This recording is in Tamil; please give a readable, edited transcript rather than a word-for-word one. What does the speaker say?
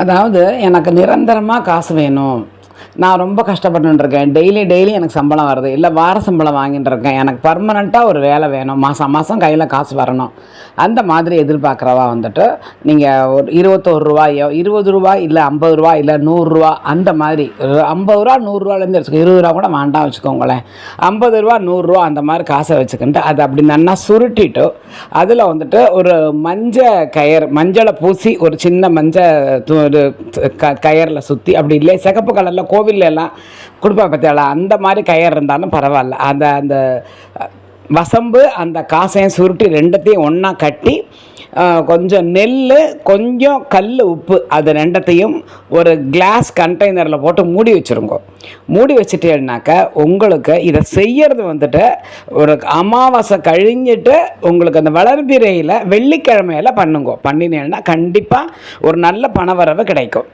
அதாவது எனக்கு நிரந்தரமாக காசு வேணும். நான் ரொம்ப கஷ்டப்பட்டுருக்கேன். டெய்லி எனக்கு சம்பளம் வருது. இல்லை வார சம்பளம் வாங்கிட்டு இருக்கேன். எனக்கு பர்மனெண்ட்டாக ஒரு வேலை வேணும். மாதம் மாதம் கையில் காசு வரணும். அந்த மாதிரி எதிர்பார்க்குறவா வந்துட்டு நீங்கள் ஒரு ரூ. 21 ரூ. 20 இல்லை ரூ. 50 இல்லை ரூ. 100 அந்த மாதிரி ரூ. 50 ரூ. 100லேருந்து வச்சுக்கோ. ரூ. 20 கூட வேண்டாம் வச்சுக்கோங்களேன். ரூ. 50 அந்த மாதிரி காசை வச்சுக்கிட்டு அதை அப்படி நல்லா சுருட்டிட்டு அதில் வந்துட்டு ஒரு மஞ்சளை பூசி ஒரு சின்ன ஒரு கயரில் சுற்றி, அப்படி இல்லை சிகப்பு கலரில் கோவில்ல எல்லாம் கொடுப்பா பற்றியால அந்த மாதிரி கயிறு இருந்தாலும் பரவாயில்ல. அந்த அந்த வசம்பு அந்த காசையும் சுருட்டி ரெண்டத்தையும் ஒன்றா கட்டி கொஞ்சம் நெல், கொஞ்சம் கல் உப்பு, அது ரெண்டத்தையும் ஒரு கிளாஸ் கண்டெய்னரில் போட்டு மூடி வச்சுருங்க. மூடி வச்சுட்டேன்னாக்க உங்களுக்கு இதை செய்கிறது வந்துட்டு ஒரு அமாவாசை கழிஞ்சிட்டு உங்களுக்கு அந்த வளர்பிறையில் வெள்ளிக்கிழமையில் பண்ணினேன்னா கண்டிப்பாக ஒரு நல்ல பண வரவு கிடைக்கும்.